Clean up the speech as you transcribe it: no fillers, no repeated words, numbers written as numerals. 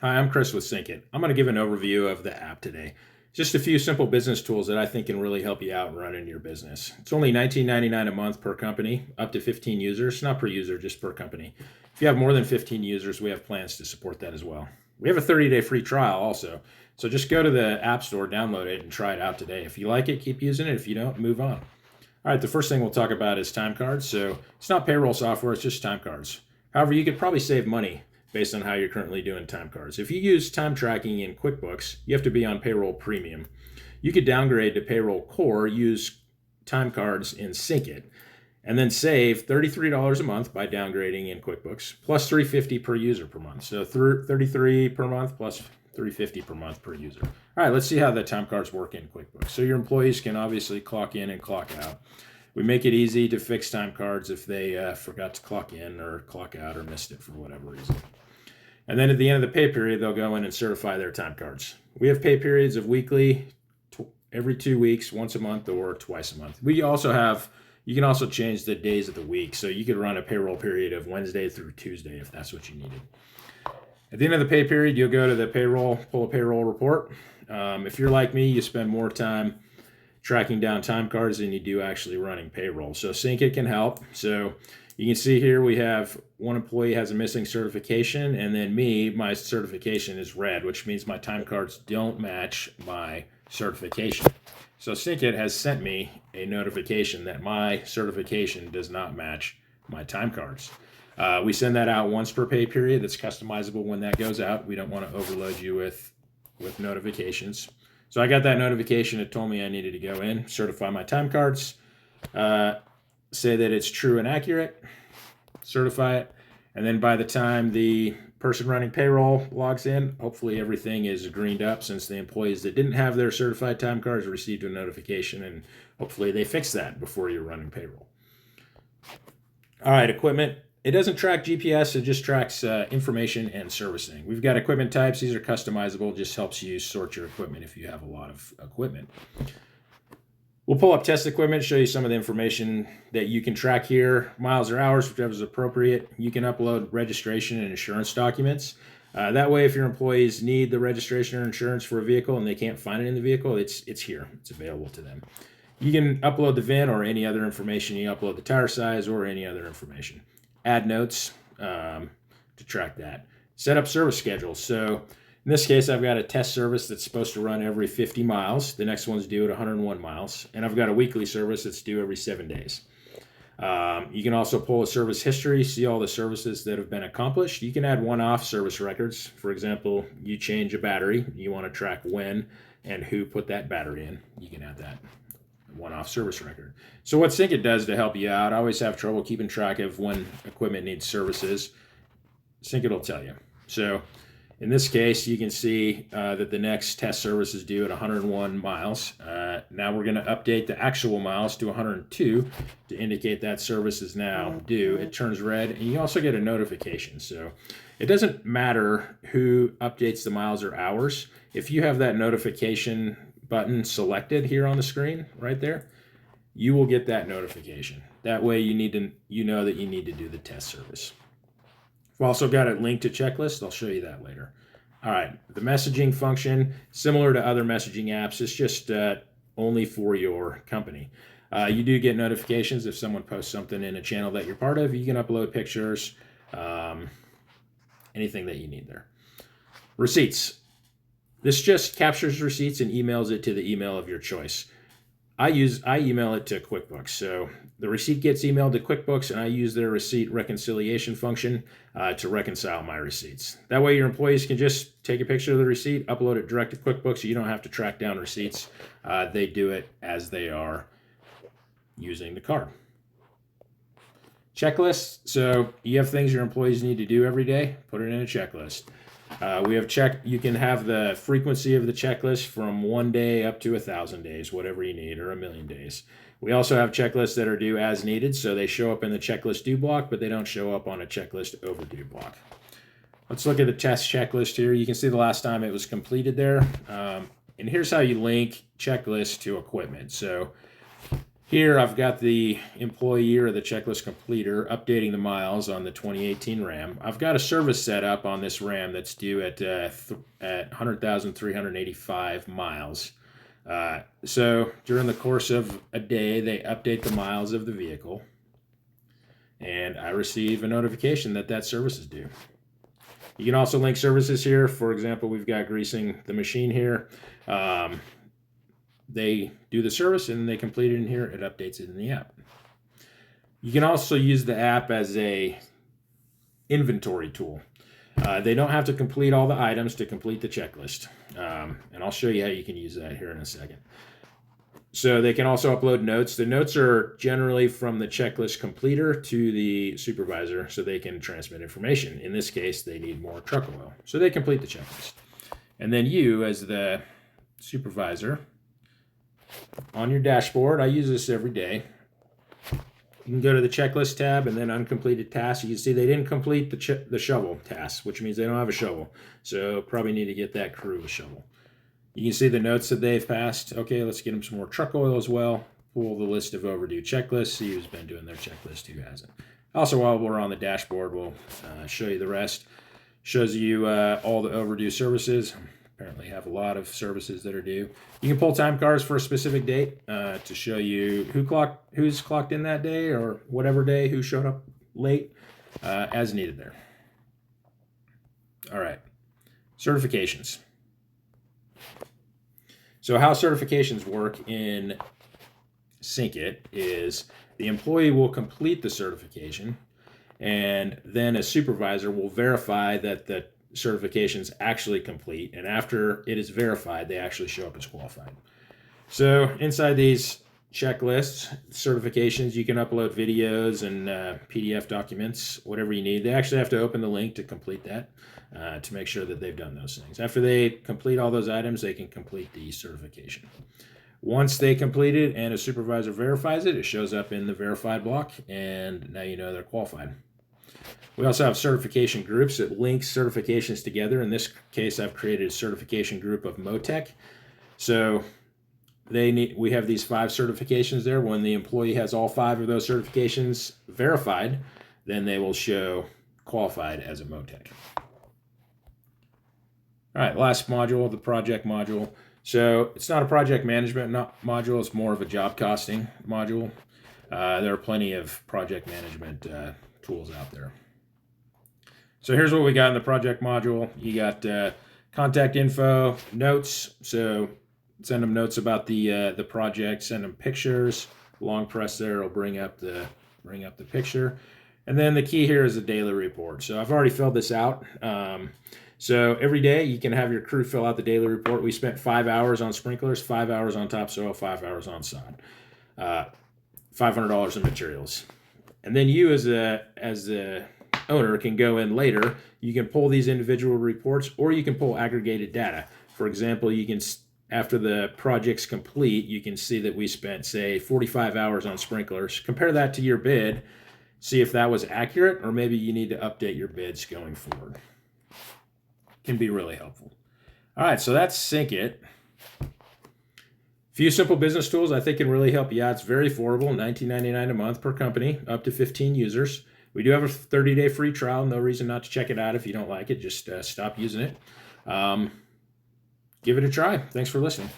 Hi, I'm Chris with Sync It. I'm going to give an overview of the app today. Just a few simple business tools that I think can really help you out running your business. It's only $19.99 a month per company, up to 15 users, not per user, just per company. If you have more than 15 users, we have plans to support that as well. We have a 30-day free trial also. So just go to the App Store, download it, and try it out today. If you like it, keep using it. If you don't, move on. All right, the first thing we'll talk about is Timecards. So it's not payroll software, it's just Timecards. However, you could probably save money based on how you're currently doing time cards. If you use time tracking in QuickBooks, you have to be on Payroll Premium. You could downgrade to Payroll Core, use time cards in Sync It, and then save $33 a month by downgrading in QuickBooks, plus $350 per user per month. So $33 per month plus $350 per month per user. All right, let's see how the time cards work in QuickBooks. So your employees can obviously clock in and clock out. We make it easy to fix time cards if they forgot to clock in or clock out or missed it for whatever reason. And then at the end of the pay period, they'll go in and certify their time cards. We have pay periods of weekly, every 2 weeks, once a month, or twice a month. You can also change the days of the week. So you could run a payroll period of Wednesday through Tuesday if that's what you needed. At the end of the pay period, you'll go to the payroll, pull a payroll report. If you're like me, you spend more time tracking down time cards than you do actually running payroll. So Sync It can help. So you can see here we have one employee has a missing certification, and then my certification is red, which means my time cards don't match my certification. So Sync It has sent me a notification that my certification does not match my time cards. We send that out once per pay period. That's customizable when that goes out. We don't want to overload you with notifications. So I got that notification. It told me I needed to go in, certify my time cards, say that it's true and accurate, certify it, and then by the time the person running payroll logs in, hopefully everything is greened up, since the employees that didn't have their certified time cards received a notification, and hopefully they fix that before you're running payroll. All right, equipment. It doesn't track GPS, it just tracks information and servicing. We've got equipment types. These are customizable. Just helps you sort your equipment if you have a lot of equipment. We'll pull up test equipment, show you some of the information that you can track here. Miles or hours, whichever is appropriate. You can upload registration and insurance documents. That way, if your employees need the registration or insurance for a vehicle and they can't find it in the vehicle, it's here. It's available to them. You can upload the VIN or any other information. You upload the tire size or any other information. Add notes to track that. Set up service schedules. So in this case, I've got a test service that's supposed to run every 50 miles. The next one's due at 101 miles. And I've got a weekly service that's due every 7 days. You can also pull a service history, see all the services that have been accomplished. You can add one-off service records. For example, you change a battery. You want to track when and who put that battery in. You can add that one-off service record. So what Sync It does to help you out, I always have trouble keeping track of when equipment needs services. Sync It will tell you. So in this case, you can see that the next test service is due at 101 miles. Now we're going to update the actual miles to 102 to indicate that service is now due. It turns red, and you also get a notification. So it doesn't matter who updates the miles or hours. If you have that notification button selected here on the screen right there, you will get that notification. That way you know that you need to do the test service. We've also got a link to checklist. I'll show you that later. All right, the messaging function, similar to other messaging apps, it's just only for your company. You do get notifications if someone posts something in a channel that you're part of. You can upload pictures, anything that you need there. Receipts. This just captures receipts and emails it to the email of your choice. I email it to QuickBooks. So the receipt gets emailed to QuickBooks, and I use their receipt reconciliation function to reconcile my receipts. That way your employees can just take a picture of the receipt, upload it direct to QuickBooks, so you don't have to track down receipts. They do it as they are using the card. Checklist. So you have things your employees need to do every day, put it in a checklist. You can have the frequency of the checklist from 1 day up to 1,000 days, whatever you need, or 1,000,000 days. We also have checklists that are due as needed, so they show up in the checklist due block, but they don't show up on a checklist overdue block. Let's look at the test checklist here. You can see the last time it was completed there. And here's how you link checklists to equipment. So Here I've got the employee or the checklist completer updating the miles on the 2018 Ram. I've got a service set up on this Ram that's due at 100,385 miles. So during the course of a day, they update the miles of the vehicle, and I receive a notification that that service is due. You can also link services here. For example, we've got greasing the machine here. They do the service and they complete it in here. It updates it in the app. You can also use the app as a inventory tool. They don't have to complete all the items to complete the checklist. And I'll show you how you can use that here in a second. So they can also upload notes. The notes are generally from the checklist completer to the supervisor so they can transmit information. In this case, they need more truck oil. So they complete the checklist. And then you, as the supervisor, on your dashboard, I use this every day. You can go to the checklist tab and then uncompleted tasks. You can see they didn't complete the shovel task, which means they don't have a shovel. So probably need to get that crew a shovel. You can see the notes that they've passed. Okay, let's get them some more truck oil as well. Pull the list of overdue checklists. See who's been doing their checklist, who hasn't. Also, while we're on the dashboard, we'll show you the rest. Shows you all the overdue services. Apparently have a lot of services that are due. You can pull time cards for a specific date to show you who's clocked in that day or whatever day, who showed up late, as needed there. All right, certifications. So how certifications work in SyncIt is the employee will complete the certification, and then a supervisor will verify that the certifications actually complete, and after it is verified, they actually show up as qualified. So inside these checklists, certifications, you can upload videos and PDF documents, whatever you need. They actually have to open the link to complete that to make sure that they've done those things. After they complete all those items, they can complete the certification. Once they complete it and a supervisor verifies it, it shows up in the verified block, and now you know they're qualified. We also have certification groups that link certifications together. In this case, I've created a certification group of Motec. So we have these 5 certifications there. When the employee has all 5 of those certifications verified, then they will show qualified as a Motec. All right, last module, the project module. So it's not a project management module, it's more of a job costing module. There are plenty of project management tools out there. So here's what we got in the project module. You got contact info, notes. So send them notes about the project. Send them pictures. Long press there will bring up the picture. And then the key here is the daily report. So I've already filled this out. So every day you can have your crew fill out the daily report. We spent 5 hours on sprinklers, 5 hours on topsoil, 5 hours on sod. $500 in materials. And then you as the owner can go in later. You can pull these individual reports, or you can pull aggregated data. For example, you can, after the project's complete, you can see that we spent, say, 45 hours on sprinklers. Compare that to your bid, see if that was accurate, or maybe you need to update your bids going forward. Can be really helpful. All right, so that's SyncIt. Few simple business tools I think can really help you out. It's very affordable, $19.99 a month per company, up to 15 users. We do have a 30-day free trial. No reason not to check it out if you don't like it. Just stop using it. Give it a try. Thanks for listening.